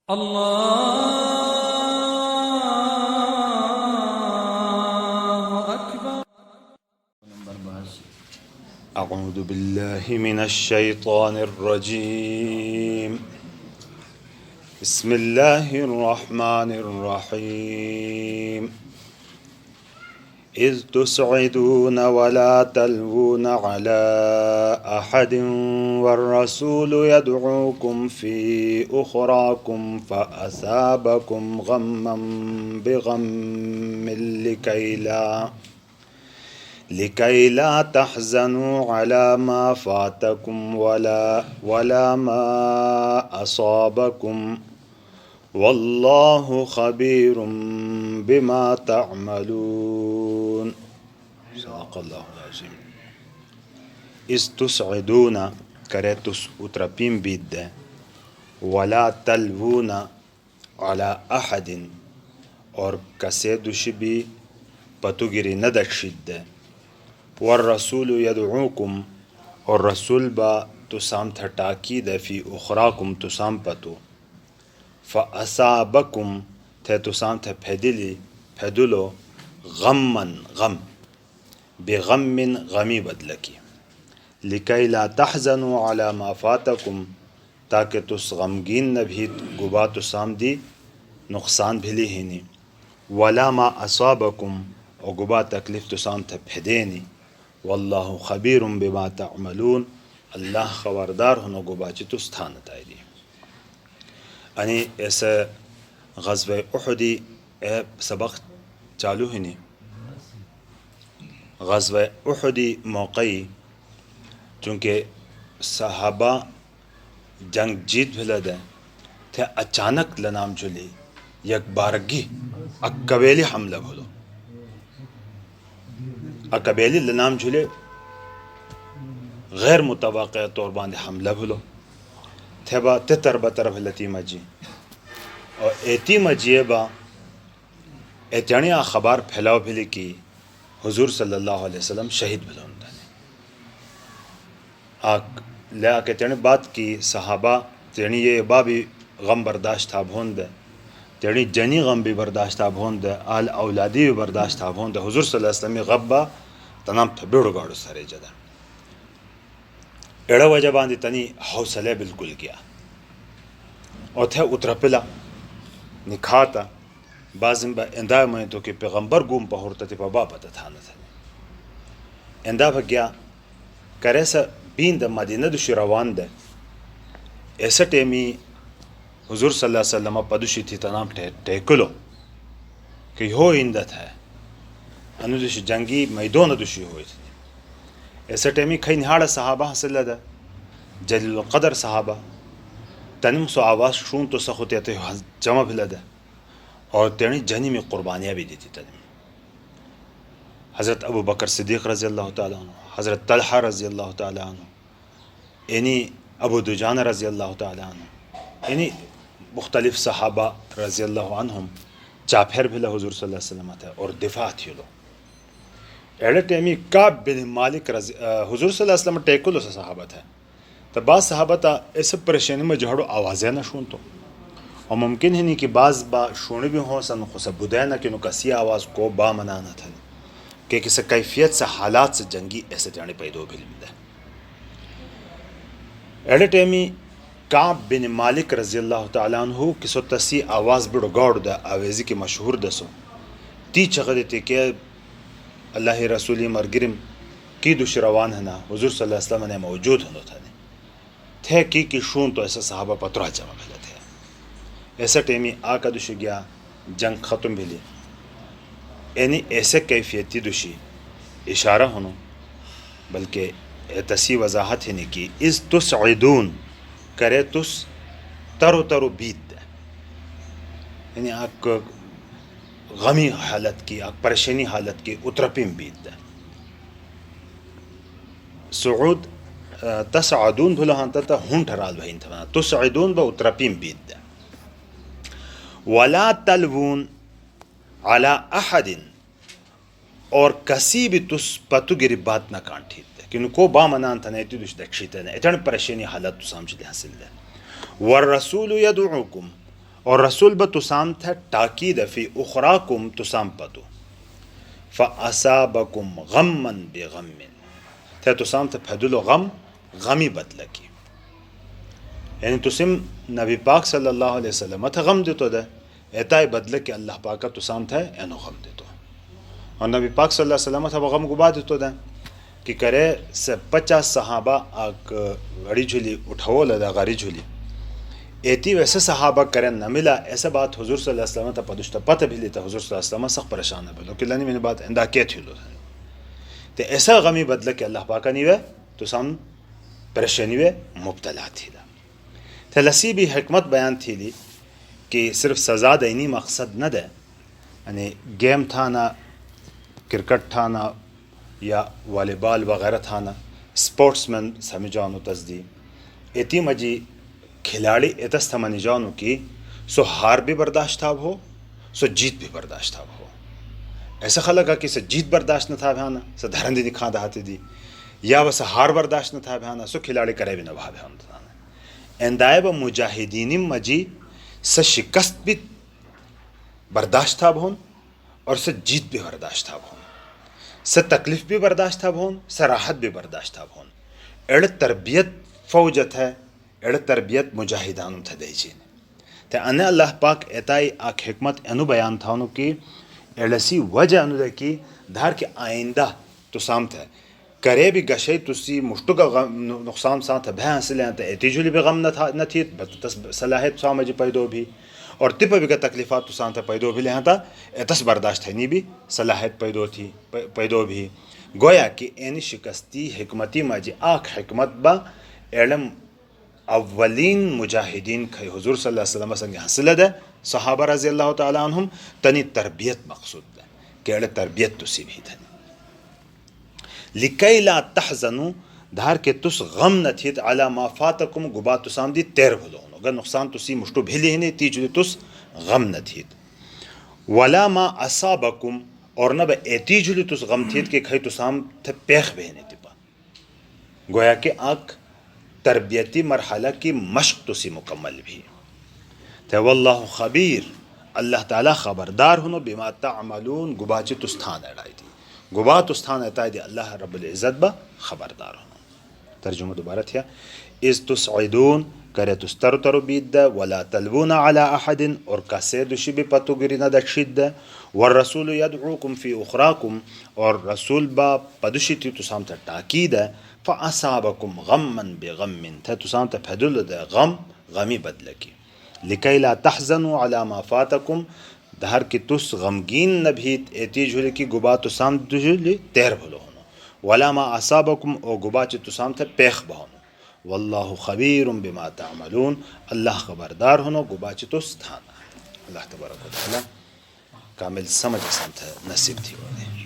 الله أكبر. أعوذ بالله من الشيطان الرجيم. بسم الله الرحمن الرحيم. إذ تسعدون ولا تلوون على أحد والرسول يدعوكم في أخراكم فأصابكم غما بغم لكي لا تحزنوا على ما فاتكم ولا ما أصابكم والله خبير بما تعملون. صدق الله العظيم. إذ تسعدون كريتس أتربين بيد ولا تلوون على أحد اور کسیدو شبی پتوگیری ندکشید والرسول يدعوكم اور رسول با تسام تھا تاکید فی اخراکم تسام پتو فاصابکم تھے تسام تھا پھیدلو غمن غم بغم غمی بدلکی لکی لا تحزنوا على ما فاتکم تاکہ تس غمگین نبھی گبا تسام دی نقصان بھلی ہینی ولا ما اصابکم اور گبا تکلیف تسام تھا پھیدینی واللہ خبیر بما تعملون اللہ خبردار ہنو گبا چی تو ستھانت آئی دی. یعنی ایسے غزوہ احدی سبق چالو ہی نہیں. غزوہ احدی موقعی چونکہ صحابہ جنگ جیت بھلا دے تھے اچانک لنام چلی یک بارگی اکبیلی حملہ بھلو اکبیلی لنام جھلے غیر متوقع طور باندھ حملہ بھلو تھے با تتر بطرف لطیمہ جی اور ایتیمہ جیے با ایتیانی خبر پھیلاو بھلی کی حضور صلی اللہ علیہ وسلم شہید بھلو لیا کہ تیرے بات کی صحابہ تیرے یہ بابی غم برداشت تھا بھوند تیرے جنی غم بھی برداشت تھا بھوند آل اولادی بھی برداشت تھا بھوند حضور صلی اللہ علیہ وسلم غبا تنام بیڑو گاڑو سارے جدا ایڑا وجہ باندی تنی حوصلے بالکل کیا اور تھے اترپلا نکھاتا بازم با اندہ میں تو کہ پیغمبر گوم پہورتا تی پا بابا تتھانا تھا اندہ با گیا کرے سا بین دا مدینہ دوشی روان دے ایسا ٹیمی حضور صلی اللہ علیہ وسلم پدوشی تھی تنام ٹیکلو کہ یہو اندت ہے انو دوشی جنگی میدون دوشی ہوئی تھی ایسا ٹیمی کھئی نہاڑا صحابہ حاصل دا جلیل القدر صحابہ تنم سو آواز شون تو سخوتی تے جمع بھلا دا اور تینی جنی میں قربانیاں بھی دیتی تنم حضرت ابو بکر صدیق رضی اللہ تعالیٰ عنہ حضرت طلحہ رضی اللہ تعالیٰ عنہ یعنی ابو دجانہ رضی اللہ تعالیٰ عنہ یعنی مختلف صحابہ رضی اللہ عنہم چاپھر بھلا حضور صلی اللہ علیہ وسلم تھا اور دفاع تھی لو ایڑے ٹیمی کعب بن مالک حضور صلی اللہ علیہ وسلم ٹیکلو سے صحابہ تھا تو بعض صحابہ تا ایسے پریشانی میں جہڑو آوازیں نہ شون تو اور ممکن ہی نہیں کہ بعض با شونے بھی ہوں سن خود بدے نہ کہ انہوں کسی آواز کو با منانا تھا کہ کسی کیفیت سے حالات سے جنگی ایسے جانے پیدو بھی لمدہ ایڑے ٹیمی کعب بن مالک رضی اللہ تعالیٰ عنہ کسو تسی آواز بڑو گاڑ دا آویزی کی مشہور دسو تی چغدی تی کہ اللہ رسولی مرگرم کی دوش روان ہنا حضور صلی اللہ علیہ وسلم نے موجود ہنو تھے کی شون تو ایسا صحابہ پترہ جمع بھلا تھے ایسا ٹیمی آکا دوش گیا جنگ ختم بھلی یعنی ایسے کیفیتی دوشی اشارہ ہنو بلکہ تسی وضاحت ہی نہیں کی از تسعدون کرے تس ترو بیت دے یعنی آک غمی حالت کی آک پریشانی حالت کی اترپیم بیت دے سعود تسعدون بھلا ہانتا تا ہون ٹھرال بھین تھا تسعدون با اترپیم بیت دے ولا تلوون علی احد اور کسی بھی تس پتو گری بات نہ کانٹھی دے کہ ان کو با منان تھا نیتی دوش دکشی تھا اتنے پریشانی حالت تو سامچ دے حاصل دے والرسول یدعوکم اور رسول با تسام تھا تاکید فی اخراکم تسام پتو فاصابکم غمن بغم تھا تسام تھا پھدلو غم غمی بدلکی یعنی تسم نبی پاک صلی اللہ علیہ وسلم تھا غم دیتو ده ایتای بدل کہ اللہ پاکا تسام تھا اینو غم دیتو اور نبی پاک صلی اللہ علیہ وسلم تھا غم گبا دیتو ده کہ کرے سے 50 صحابہ آک غڑی جھولی اٹھاو لدا غاری جھولی ایتی ویسے صحابہ کریں نہ ملا ایسا بات حضور صلی اللہ علیہ وسلم تا پدشتا پتہ بھی لیتا حضور صلی اللہ علیہ وسلم سخت پریشان ہے بلو کہ اللہ نے میں نے بات اندہ کیا تھی لو تو ایسا غمی بدل کہ اللہ پاکا نہیں وے تو سام پریشانی وے مبتلا تھی دا تو لسی بھی حکمت بیان تھی لی کہ صرف سزا دینی مقصد نہ دے یعنی گیم تھانا کرکٹ تھانا یا والی بال وغیرہ تھانا سپورٹس مین سمجھانو تصدی ایتی مجی کھلاڑی اتس تھمانی جانو کی سو ہار بھی برداشت تھا ہو سو جیت بھی برداشت تھا ہو ایسا خلقا کہ سو جیت برداشت نہ تھا بھانا سو دھرندی نہیں کھاں دہاتی دی یا وہ ہار برداشت نہ تھا بھانا سو کھلاڑی کرے بھی نہ بھا بھانا اندائے با مجاہدین مجی سے شکست بھی برداشت تھا بھون اور سے جیت بھی برداشت تھا بھون سے تکلیف بھی برداشت تھا بھون سے راحت بھی برداشت تھا بھون اڑ تربیت فوجت ہے اڑ تربیت مجاہدانم تھا دیجین تے انے اللہ پاک اتائی آک حکمت انو بیان تھا انو کی اڑسی وجہ انو دے کی دھار کے آئندہ تو سامت ہے کرے بھی گشے تسی مشتو کا نقصان ساتھ بھے حاصل ہیں تے ایتی جولی بھی غم نہ تھی بس صلاحیت سامے جی پیدو بھی اور تپ بھی کا تکلیفات تو سانتا پیدو بھی لہاں تھا ایتس برداشت ہے نہیں بھی صلاحیت پیدو بھی گویا کہ این شکستی حکمتی مجی آک حکمت با علم اولین مجاہدین کھئی حضور صلی اللہ علیہ وسلم سنگی حاصل ہے صحابہ رضی اللہ تعالیٰ عنہم تنی تربیت مقصود ہے کہ اڑے تربیت تسی بھی تھنی لکی لا تحزنو دھار کے تس غم نہ تھیت علی ما فاتکم گبا تسام دی تیر بھلونو اگر نقصان تسی مشتو بھیلی ہی نہیں تی جلی تس غم نہ تھیت ولا ما اصابکم اور نہ با ایتی جلی تس غم تھیت کہ کھئی تسام تھے پیخ بہنے تیپا گویا کہ آنکھ تربیتی مرحلہ کی مشق تسی مکمل بھی تے واللہ خبیر اللہ تعالیٰ خبردار ہنو بما تعملون گبا چی تستھان اڑائی دی گبا تستھان اڑائی دی اللہ رب العزت با خبردار ہنو ترجمہ دوبارہ تھیا از تسعیدون کرے تستر ترو بید دا ولا تلوون علی احد اور کسے دشی بھی پتو گری نہ دکشید دا والرسول یدعوکم فی اخراکم اور رسول با پدشی تی تسام تا تاکید ہے فاصابکم غمن بغم تھا تسام تا پھدل دا غم غمی بدلکی لکی لا تحزنوا علی ما فاتکم دہر کی تس غمگین نبھیت ایتی جھولی کی گبا تسام جھولی تیر بھلو ہونو ولا ما اصابکم او گبا چی تسام تا پیخ بہونو واللہ خبیر بما تعملون اللہ خبردار ہونو گبا چی تس تھانا اللہ تبارک و تعالی کامل سمجھ سمت نصیب تھی ہونے